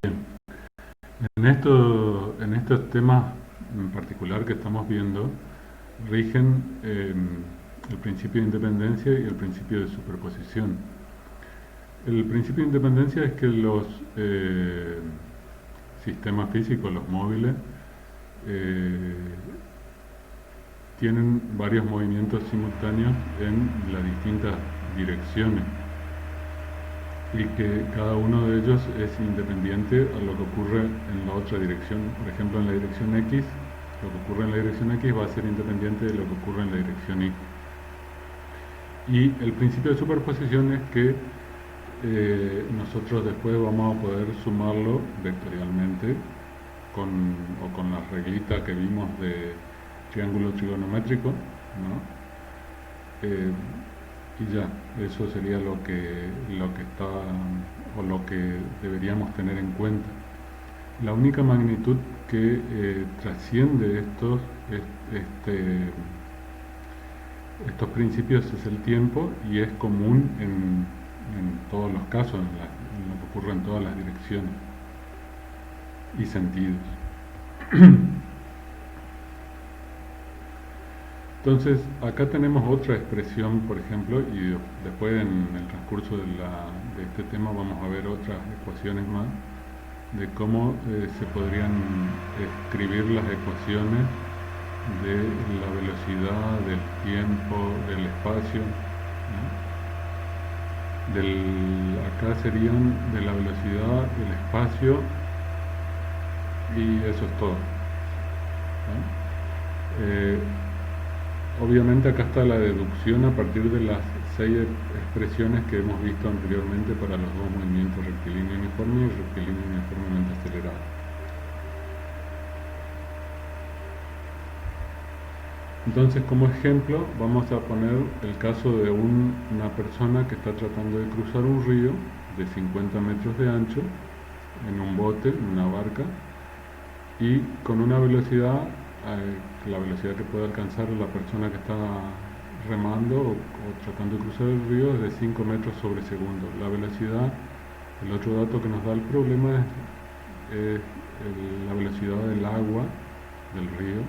En estos temas en particular que estamos viendo, rigen el principio de independencia y el principio de superposición. El principio de independencia es que los sistemas físicos, los móviles, eh, tienen varios movimientos simultáneos en las distintas direcciones y que cada uno de ellos es independiente a lo que ocurre en la otra dirección. Por ejemplo, en la dirección X, lo que ocurre en la dirección X va a ser independiente de lo que ocurre en la dirección Y. Y el principio de superposición es que nosotros después vamos a poder sumarlo vectorialmente con la reglita que vimos de triángulo trigonométrico, ¿no? Eh, y ya, eso sería lo que está o lo que deberíamos tener en cuenta. La única magnitud que trasciende estos principios es el tiempo y es común en todos los casos, en lo que ocurre en todas las direcciones y sentidos. Entonces, acá tenemos otra expresión, por ejemplo, y después en el transcurso de este tema vamos a ver otras ecuaciones más de cómo se podrían escribir las ecuaciones de la velocidad, del tiempo, del espacio, ¿no? Acá serían de la velocidad, del espacio y eso es todo, ¿no? Obviamente acá está la deducción a partir de las 6 expresiones que hemos visto anteriormente para los dos movimientos rectilíneo uniforme y rectilíneo uniformemente acelerado. Entonces, como ejemplo, vamos a poner el caso de una persona que está tratando de cruzar un río de 50 metros de ancho en un bote, en una barca, y con una velocidad, la velocidad que puede alcanzar la persona que está remando o tratando de cruzar el río es de 5 metros sobre segundo. La velocidad, el otro dato que nos da el problema es la velocidad del agua del río,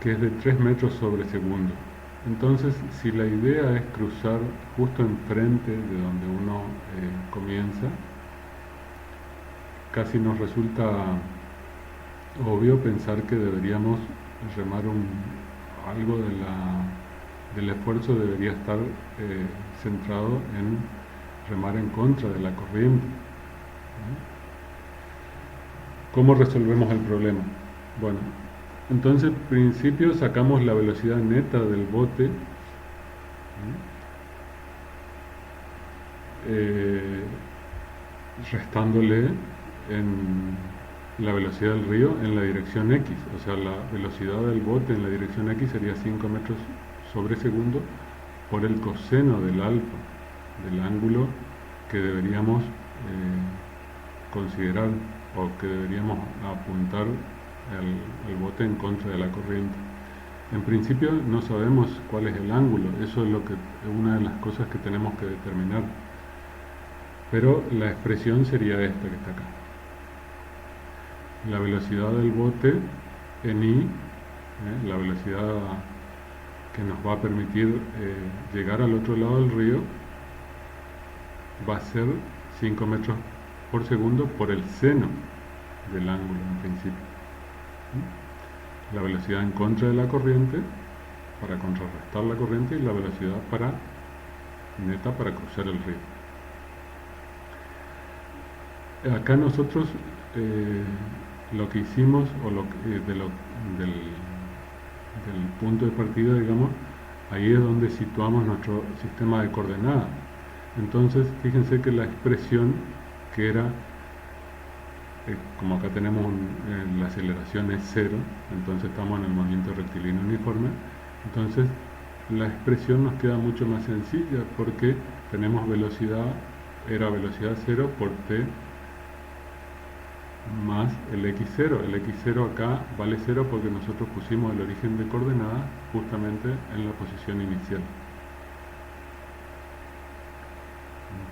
que es de 3 metros sobre segundo. Entonces, si la idea es cruzar justo enfrente de donde uno comienza, casi nos resulta obvio pensar que deberíamos remar algo del esfuerzo debería estar centrado en remar en contra de la corriente, ¿no? ¿Cómo resolvemos el problema? Bueno, entonces, en principio sacamos la velocidad neta del bote, ¿no? Restándole en la velocidad del río en la dirección X, o sea, la velocidad del bote en la dirección X sería 5 metros sobre segundo por el coseno del alfa, del ángulo que deberíamos considerar o que deberíamos apuntar al bote en contra de la corriente. En principio no sabemos cuál es el ángulo, eso es una de las cosas que tenemos que determinar, pero la expresión sería esta que está acá. La velocidad del bote en I, la velocidad que nos va a permitir llegar al otro lado del río, va a ser 5 metros por segundo por el seno del ángulo en principio. La velocidad en contra de la corriente para contrarrestar la corriente y la velocidad neta para cruzar el río. Acá nosotros lo que hicimos del punto de partida, digamos, ahí es donde situamos nuestro sistema de coordenadas. Entonces, fíjense que la expresión que era, como acá tenemos la aceleración es 0, entonces estamos en el movimiento rectilíneo uniforme, entonces la expresión nos queda mucho más sencilla porque tenemos era velocidad 0 por t más el x0. El x0 acá vale 0 porque nosotros pusimos el origen de coordenadas justamente en la posición inicial.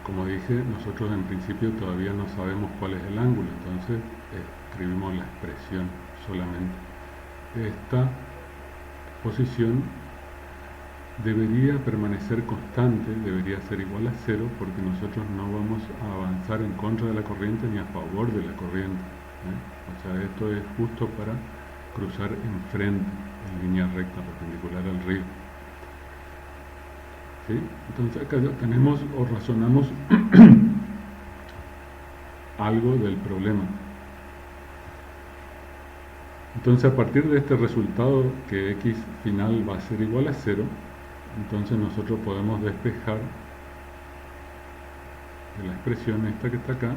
como dije, nosotros en principio todavía no sabemos cuál es el ángulo, entonces escribimos la expresión solamente. Esta posición debería permanecer constante, debería ser igual a 0, porque nosotros no vamos a avanzar en contra de la corriente ni a favor de la corriente. O sea, esto es justo para cruzar enfrente, en línea recta, perpendicular al río. ¿Sí? Entonces acá ya tenemos o razonamos algo del problema. Entonces, a partir de este resultado, que x final va a ser igual a 0, entonces nosotros podemos despejar de la expresión esta que está acá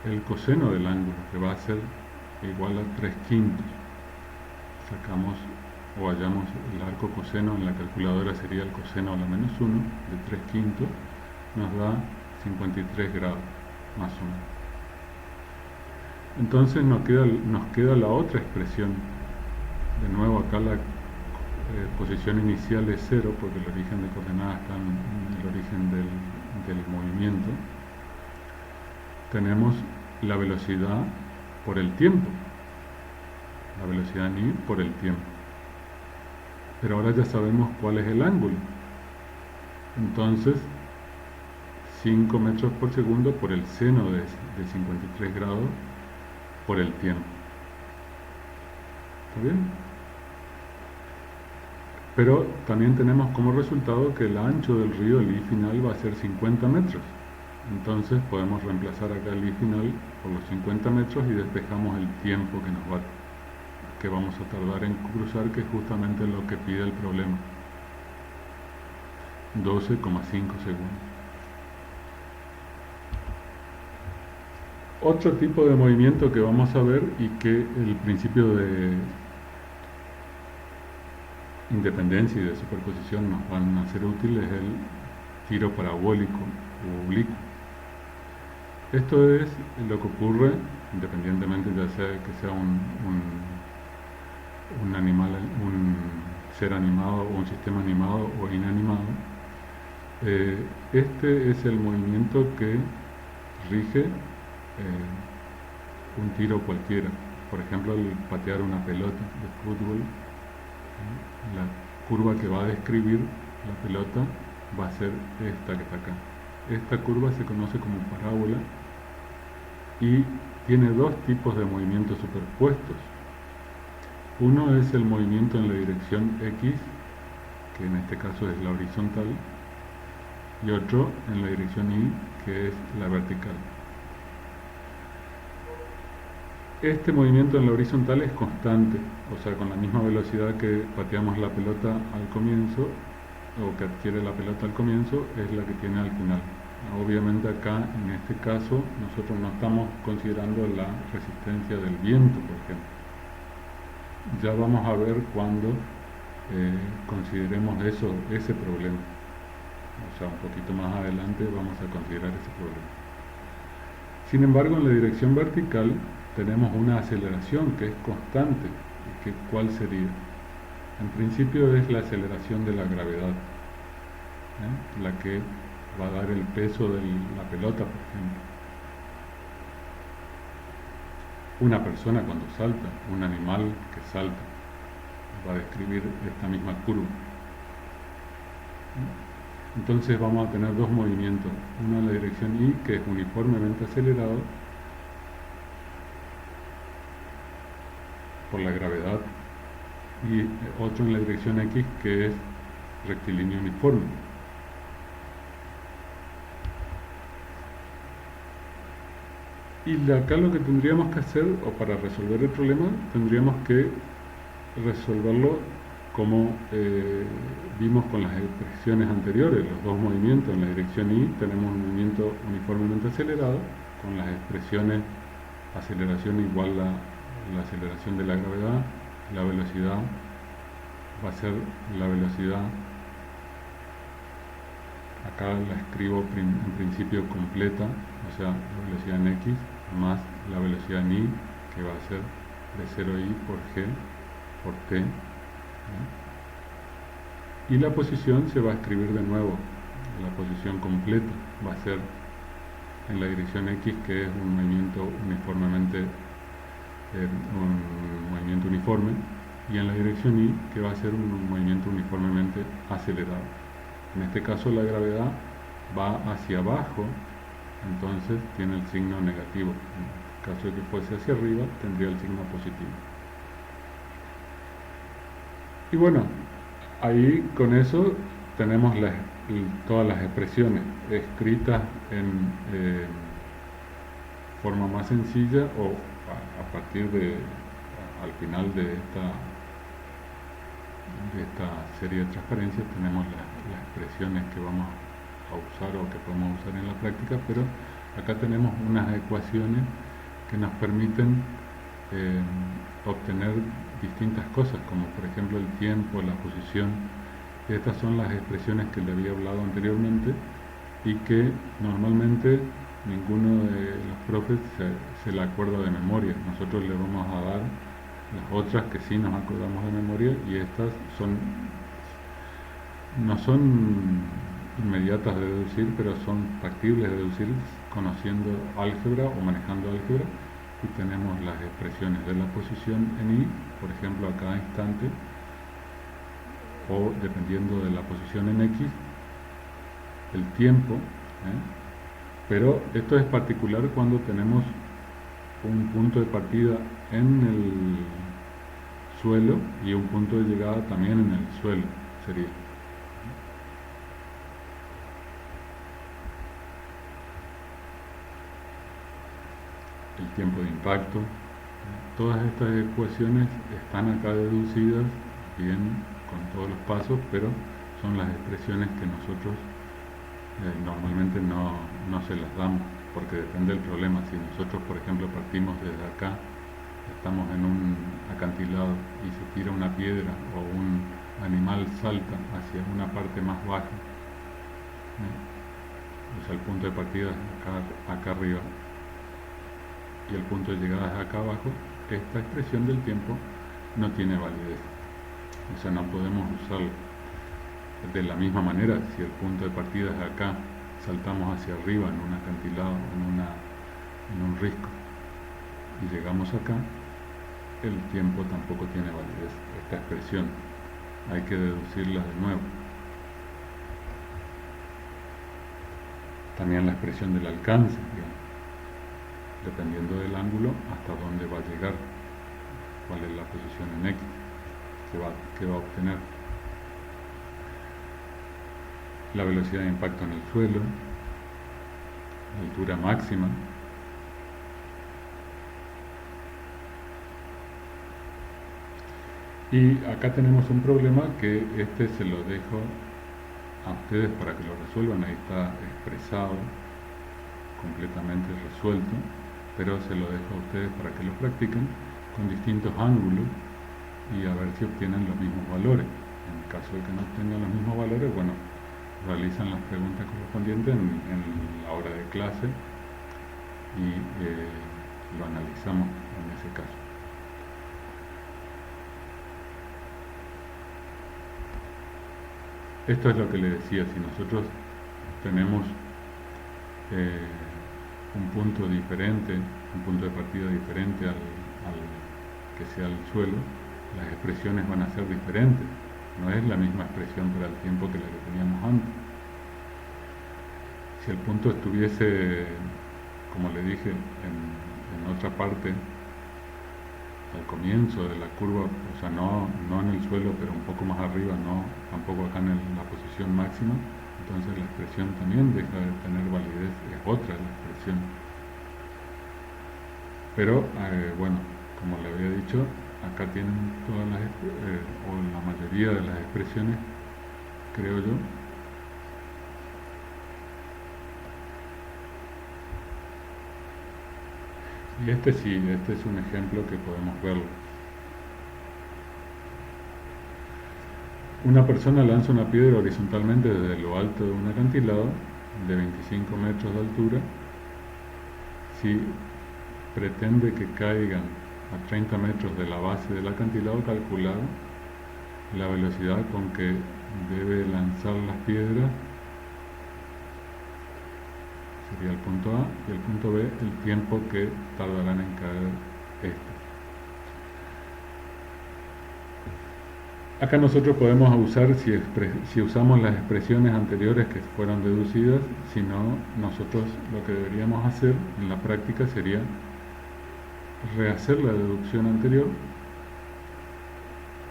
el coseno del ángulo, que va a ser igual a 3/5. Sacamos o hallamos el arco coseno en la calculadora, sería el coseno a la menos 1 de 3/5, nos da 53 grados, más o menos. Entonces nos queda la otra expresión. De nuevo acá la posición inicial es 0, porque el origen de coordenadas está en el origen del movimiento. Tenemos la velocidad por el tiempo, la velocidad en i por el tiempo. Pero ahora ya sabemos cuál es el ángulo. Entonces, 5 metros por segundo por el seno de 53 grados por el tiempo. ¿Está bien? Pero también tenemos como resultado que el ancho del río, el i final, va a ser 50 metros. Entonces podemos reemplazar acá el i final por los 50 metros y despejamos el tiempo que vamos a tardar en cruzar, que es justamente lo que pide el problema. 12,5 segundos. Otro tipo de movimiento que vamos a ver y que el principio de independencia y de superposición nos van a ser útiles es el tiro parabólico o oblicuo. Esto es lo que ocurre independientemente ya sea que sea un animal, un ser animado o un sistema animado o inanimado. Este es el movimiento que rige un tiro cualquiera. Por ejemplo, al patear una pelota de fútbol, la curva que va a describir la pelota va a ser esta que está acá. Esta curva se conoce como parábola y tiene dos tipos de movimientos superpuestos. Uno es el movimiento en la dirección X, que en este caso es la horizontal, y otro en la dirección Y, que es la vertical. Este movimiento en la horizontal es constante, o sea, con la misma velocidad que pateamos la pelota al comienzo, o que adquiere la pelota al comienzo, es la que tiene al final. Obviamente acá, en este caso, nosotros no estamos considerando la resistencia del viento, por ejemplo. Ya vamos a ver cuando consideremos ese problema. O sea, un poquito más adelante vamos a considerar ese problema. Sin embargo, en la dirección vertical tenemos una aceleración que es constante. ¿Cuál sería? En principio es la aceleración de la gravedad, la que va a dar el peso de la pelota, por ejemplo. Una persona cuando salta, un animal que salta, va a describir esta misma curva. Entonces vamos a tener dos movimientos, uno en la dirección Y, que es uniformemente acelerado por la gravedad, y otro en la dirección X, que es rectilíneo uniforme. Y acá lo que tendríamos que hacer, o para resolver el problema, tendríamos que resolverlo como vimos con las expresiones anteriores, los dos movimientos. En la dirección Y tenemos un movimiento uniformemente acelerado, con las expresiones aceleración igual a la aceleración de la gravedad, la velocidad va a ser la velocidad, acá la escribo en principio completa, o sea, la velocidad en X más la velocidad en Y, que va a ser de 0i por G por T. Y la posición se va a escribir de nuevo la posición completa va a ser en la dirección X, que es un movimiento uniforme, y en la dirección Y, que va a ser un movimiento uniformemente acelerado. En este caso la gravedad va hacia abajo, entonces tiene el signo negativo. En caso de que fuese hacia arriba, tendría el signo positivo. Y bueno, ahí con eso tenemos todas las expresiones escritas en forma más sencilla, o a partir al final de esta serie de transparencias tenemos las expresiones que vamos a usar o que podemos usar en la práctica, pero acá tenemos unas ecuaciones que nos permiten obtener distintas cosas, como por ejemplo el tiempo, la posición. Estas son las expresiones que le había hablado anteriormente y que normalmente ninguno de los profes se la acuerda de memoria. Nosotros le vamos a dar las otras que sí nos acordamos de memoria, y estas no son inmediatas de deducir, pero son factibles de deducir conociendo álgebra o manejando álgebra. Y tenemos las expresiones de la posición en Y, por ejemplo, a cada instante, o dependiendo de la posición en X, el tiempo, pero esto es particular cuando tenemos un punto de partida en el suelo y un punto de llegada también en el suelo, sería. El tiempo de impacto. Todas estas ecuaciones están acá deducidas bien con todos los pasos, pero son las expresiones que nosotros normalmente no se las damos, porque depende del problema. Si nosotros, por ejemplo, partimos desde acá, estamos en un acantilado y se tira una piedra o un animal salta hacia una parte más baja, o sea, el punto de partida es acá arriba y el punto de llegada es acá abajo, esta expresión del tiempo no tiene validez. O sea, no podemos usarlo. De la misma manera, si el punto de partida es acá, saltamos hacia arriba en un acantilado, en un risco, y llegamos acá, el tiempo tampoco tiene validez. Esta expresión hay que deducirla de nuevo. También la expresión del alcance, digamos, dependiendo del ángulo hasta dónde va a llegar, cuál es la posición en X que va a obtener. La velocidad de impacto en el suelo, la altura máxima, y acá tenemos un problema que se lo dejo a ustedes para que lo resuelvan. Ahí está expresado, completamente resuelto, pero se lo dejo a ustedes para que lo practiquen con distintos ángulos y a ver si obtienen los mismos valores. En caso de que no obtengan los mismos valores, bueno, realizan las preguntas correspondientes en la hora de clase y lo analizamos en ese caso. Esto es lo que le decía: si nosotros tenemos un punto diferente, un punto de partida diferente al que sea el suelo, las expresiones van a ser diferentes. No es la misma expresión para el tiempo que la que teníamos antes. Si el punto estuviese, como le dije, en otra parte, al comienzo de la curva, o sea, no en el suelo, pero un poco más arriba, tampoco acá en la posición máxima, entonces la expresión también deja de tener validez, es otra la expresión. Pero, bueno, como le había dicho, acá tienen todas o la mayoría de las expresiones, creo yo. Y este es un ejemplo que podemos verlo. Una persona lanza una piedra horizontalmente desde lo alto de un acantilado de 25 metros de altura. Si pretende que caigan a 30 metros de la base del acantilado calculado, la velocidad con que debe lanzar las piedras sería el punto A, y el punto B, el tiempo que tardarán en caer estos. Acá nosotros podemos usar, si usamos las expresiones anteriores que fueron deducidas, si no, nosotros lo que deberíamos hacer en la práctica sería rehacer la deducción anterior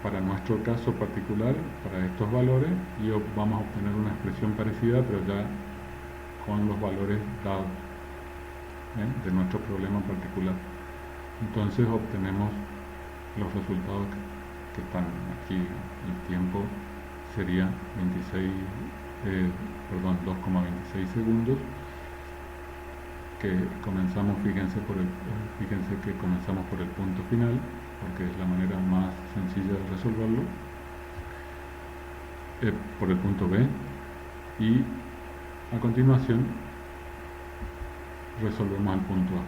para nuestro caso particular, para estos valores, y vamos a obtener una expresión parecida, pero ya con los valores dados de nuestro problema particular. Entonces obtenemos los resultados que están aquí. El tiempo sería 2,26 segundos, que comenzamos, fíjense que comenzamos por el punto final, porque es la manera más sencilla de resolverlo, por el punto B, y a continuación resolvemos el punto A.